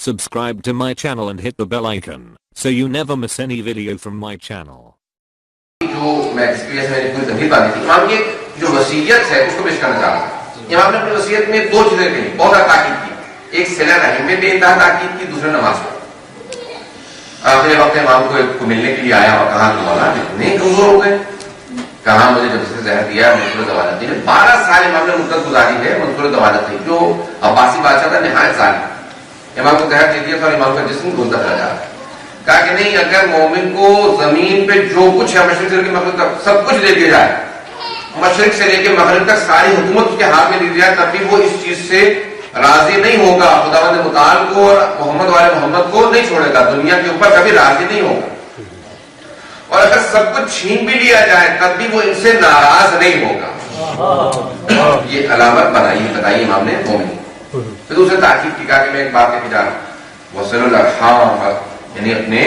Subscribe to my channel and hit the bell icon so you never miss any video from my channel. جو میں experience میں پوری تمہید بانی تھی امام کی جو وصیت ہے اس کو پیش کرنا چاہتا ہوں. امام نے اپنی وصیت میں دو چیزیں کہیں بہت زیادہ تاکید کی. ایک صلہ رحم میں بے انتہا تاکید کی, دوسرے نماز پر. آخری وقت امام کو ملنے کے لیے آیا اور کہا کہ مولانا اتنے کمزور ہو گئے, کہاں مجھے جب سے زہر دیا منصور ضمانت دی. 12 سال امام نے مدت گزاری ہے منصور ضمانت دی, جو عباسی بادشاہ تھا نہایت ظالم. امام کو زہر دے دیا تھا اور امام کا جسم گھلتا چلا جا رہا ہے. کہا کہ نہیں, اگر مومن کو زمین پہ جو کچھ ہے مشرق سے لے کے مغرب تک سب کچھ دے دیا جائے, مشرق سے لے کے مغرب تک ساری حکومت اس کے ہاتھ میں دی جائے, تب بھی وہ اس چیز سے راضی نہیں ہوگا. خداوند متعال کو اور محمد والے محمد کو نہیں چھوڑے گا, دنیا کے اوپر کبھی راضی نہیں ہوگا. اور اگر سب کچھ چھین بھی لیا جائے تب بھی وہ ان سے ناراض نہیں ہوگا. یہ علامت بتائی امام نے مومن. پھر دوسرے تاکید کی, کہا کہ میں ایک بات کہہ کے جا رہا ہوں, وصل الارحام, یعنی اپنے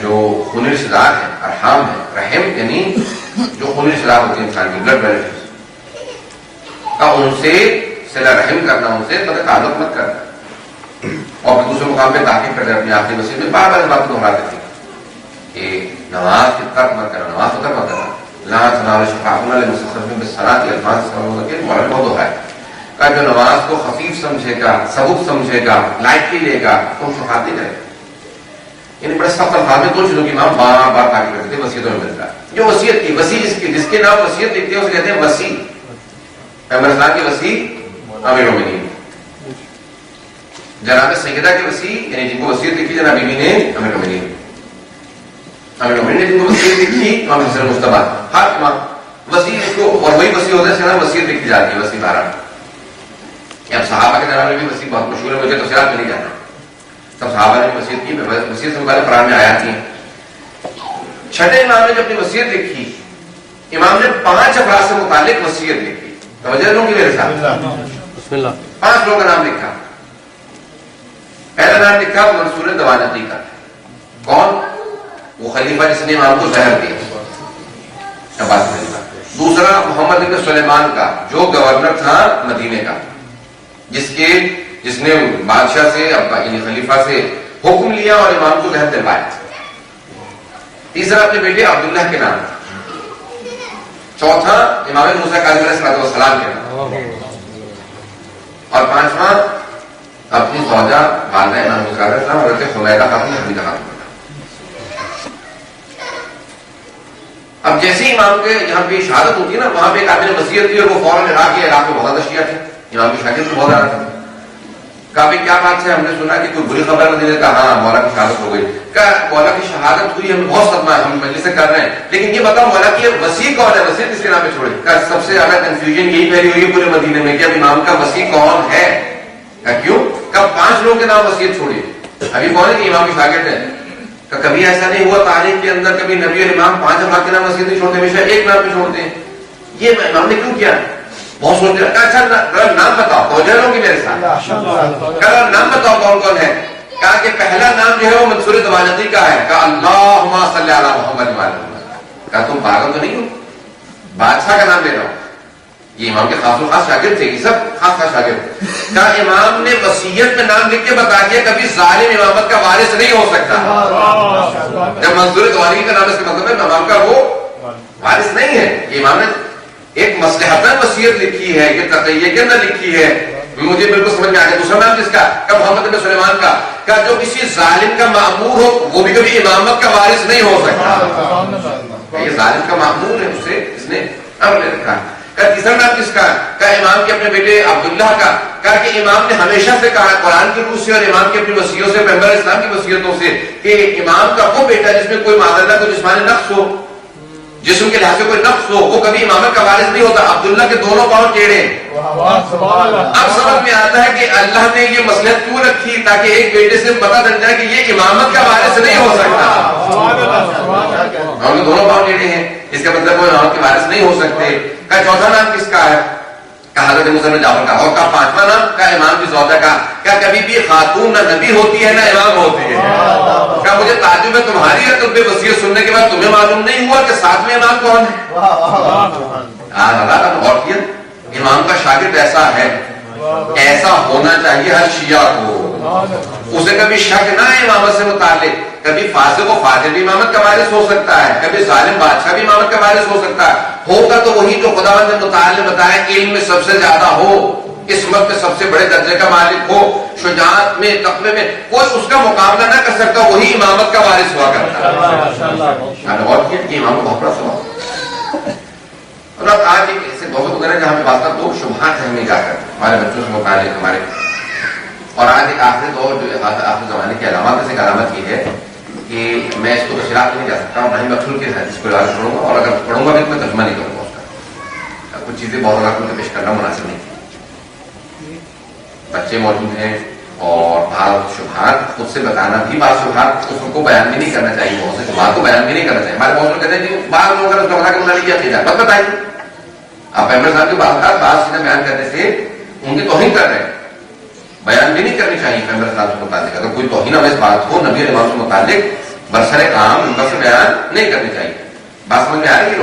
جو خونی رشتہ دار ہیں, ارحام ہے, رحم یعنی جو خونی رشتہ دار ہوتے ہیں انسان کے بلڈ ریلیٹیوز, ان سے صلہ رحم کرنا, ان سے تعلق مت کرنا. اور پھر دوسرے مقام پہ تاکید کرتے اپنی آخری وصیت میں بار بار اس بات کو دہراتے تھے کہ نماز کی ترک مت کرنا, نماز کو ترک مت کرنا. لا تنالوا شفاعتکم المستخلفین بالصلاۃ, الفاظ کے بہت دہرایا کہ جو نماز کو خفیف سمجھے گا, سبک سمجھے گا, لائٹلی لے گا, تو شفاعت نہیں کرے گا. یعنی بڑے سخت الفاظ میں دو چیزوں کی امام بار بار تاکید کرتے تھے وصیتوں میں ملتا ہے. جو وصیت کی وسیع, جس کے نام وصیت لکھتے ہیں اسے کہتے ہیں وسیع. پیغمبر اسلام کے وسیع امیر المومنین, جناب سیدہ کے وسیع, یعنی جن کو وصیت لکھی جناب بیوی نے امیر المومنین. امیر المومنین نے جن کو وصیت لکھی امام حسن مصطفیٰ. ہر امام وسیع اس کو, اور وہی وسیع ہوتا ہے جس کا نام وصیت لکھی جاتی ہے, وسیع 12. اب صحابہ کے نام میں بھی وسیع بہت مشہور ہے, مجھے تفصیلات میں نہیں جانا. سب صحابہ نے وصیت کی, وصیت سے متعلق قرآن میں آیات ہیں. چھٹے امام نے جب اپنی وصیت لکھی, امام نے 5 افراد سے متعلق وصیت لکھی. توجہ لوں گی میرے ساتھ, بسم اللہ. 5 لوگوں کا نام لکھا. پہلا نام لکھا منصور ضمانتی کا. کون؟ وہ خلیفہ جس نے امام کو زہر دیا, عباس خلیفہ. دوسرا محمد بن سلیمان کا, جو گورنر تھا مدینے کا, جس نے بادشاہ سے یعنی خلیفہ سے حکم لیا اور امام کو زہر دلوایا. تیسرا اپنے بیٹے عبداللہ کے نام. چوتھا امام موسیٰ کاظم علیہ السلام کے نام. اور 5واں اپنی زوجہ والدہ امام موسیٰ علیہ السلام حضرت حمیدہ خاتون حمیدہ خاتون. اب جیسے امام کے جہاں پہ شہادت ہوتی ہے نا, وہاں پہ ایک آدمی نے وصیت کی اور وہ فوراً عراق میں بہت زیادہ شیعہ تھے, امام کی شاگرد بہت زیادہ تھے. کہا بھائی کیا بات ہے, ہم نے سنا کہ کوئی بری خبر نہیں ہے. کہا ہاں مولا کی شہادت ہو گئی. کہا مولا کی شہادت ہوئی, ہمیں بہت صدمہ ہے, ہم مجلس سے کر رہے ہیں, لیکن یہ بتاؤ مولا کی وسیع کون ہے, وسیع کس کے نام پہ چھوڑے. کہا سب سے زیادہ کنفیوژن یہی پھیلی ہوئی ہے پورے مدینے میں کہ اب امام کا وسیع کون ہے. کہا کیوں؟ کہا 5 لوگوں کے نام وصیت چھوڑی. ابھی کون ہے کہ امام کی شاگرد ہے. کہ کبھی ایسا نہیں ہوا تاریخ کے اندر, کبھی نبی اور امام 5 افراد کے نام وصیت نہیں چھوڑتے, ہمیشہ ایک نام پہ چھوڑتے ہیں. یہ امام نے کیوں کیا؟ بہت سوچ رہا. اچھا نام بتاؤ, توجہ لو گی میرے ساتھ. نام بتاؤ کون کون ہے. کہا کہ پہلا نام جو ہے وہ منصور ضمانتی کا ہے. کہا اللہم صلی علی محمد وعلی محمد. کہا تم پاگل تو نہیں ہو, بادشاہ کا نام لے رہا ہوں. یہ امام کے خاص و خاص شاگرد تھے, یہ سب خاص خاص شاگرد. کہا امام نے وصیت میں نام لکھ کے بتا دیا کبھی ظالم امامت کا وارث نہیں ہو سکتا. جب منصور ضمانتی کا نام اس کا مطلب ہے امام کا وہ وارث نہیں ہے. یہ امام نے ایک مصلحتاً وصیت لکھی ہے, یہ تقیہ کے اندر لکھی ہے. مجھے بالکل سمجھ میں آ گیا. دوسرا نام جس کا محمد بن سلیمان کا, جو کسی ظالم کا مأمور ہو وہ بھی کبھی امامت کا وارث نہیں ہو سکتا. یہ ظالم کا مأمور ہے, اسے اس نے امر لے رکھا. تیسرا نام کس کا؟ امام کے اپنے بیٹے عبداللہ کا. کہا کہ امام نے ہمیشہ سے کہا قرآن کی روح سے اور امام کی اپنی وصیتوں سے, پیغمبر اسلام کی وصیتوں سے, کہ امام کا وہ بیٹا جس میں کوئی معاذ اللہ کوئی جسمانی نقص ہو, جسم کے لحاظ سے کوئی نقص ہو, وہ کبھی امامت کا وارث نہیں ہوتا. عبداللہ کے دونوں پاؤں ٹیڑھے. اب سمجھ میں آتا ہے کہ اللہ نے یہ مصلحت کیوں رکھی, تاکہ ایک بیٹے سے پتہ چل جائے کہ یہ امامت کا وارث نہیں ہو سکتا. ہم دونوں پاؤں ٹیڑھے ہیں, اس کا مطلب وہ امامت کے وارث نہیں ہو سکتے. کا چوتھا نام کس کا ہے؟ کہا حضرت موسیٰ بن جعفر کا. اور کا 5واں نام کا امام کی زوجہ کا. کیا کبھی بھی خاتون نہ نبی ہوتی ہے نہ امام ہوتی ہے. کیا مجھے تعجب ہے تمہاری ہے, تم پہ وصیت سننے کے بعد تمہیں معلوم نہیں ہوا کہ 7ویں امام کون ہے. غور کیا, امام کا شاگرد ایسا ہے, ایسا ہونا چاہیے ہر شیعہ کو. اسے کبھی شک نہ ہے امامت سے متعلق. کبھی فاسق و فاجر بھی امامت کا وارث ہو سکتا ہے, کبھی ظالم بادشاہ بھی امامت کا وارث ہو سکتا ہے. ہوگا تو وہی جو خداوند نے متعال نے بتایا, علم میں سب سے زیادہ ہو, قسمت میں سب سے بڑے درجے کا مالک ہو, شجاعت میں, تقوی میں کوئی اس کا مقابلہ نہ کر سکتا, وہی امامت کا وارث ہوا کرتا ہے. غور کیا کہ امام کو بہت بڑا سوال. اور اب آج ایک ایسے موضوع وغیرہ جہاں پہ بات دو شبہات ہیں, ہمیں کیا کرتے ہمارے بچوں سے متعلق ہمارے. اور آج ایک آخری دور جو آخری زمانے کی علامات میں سے ایک علامت یہ ہے کہ میں اس کو تشریحات نہیں جا سکتا ہوں, نہ ہی میں کھل کے اس کو پڑھوں گا, اور اگر پڑھوں گا بھی تو میں ترجمہ نہیں کروں گا اس کا. کچھ چیزیں بہت زیادہ کھل کے پیش کرنا مناسب نہیں تھی. بچے موجود ہیں اور بعض شبہات خود سے بتانا بھی, بعض شبہات اس کو بیان بھی نہیں کرنا چاہیے, بہت سے شبہات کو بیان بھی نہیں کرنا چاہیے. ہمارے بہت لوگ کہتے ہیں کہ بعض لوگ اگر بتا کے بتا کیا چیز ہے بس بتائیے. آپ احمد صاحب کی بعض چیزیں بیان کرنے سے ان کی توہین کر رہے ہیں. بیان بھی نہیں کرنی چاہیے پیغمبر صاحب سے متعلق. اگر کوئی توہین اس بات ہو نبی علیہ السلام سے متعلق برسر عام ان پر سے بیان نہیں کرنی چاہیے. بات سمجھ میں آ رہی ہے.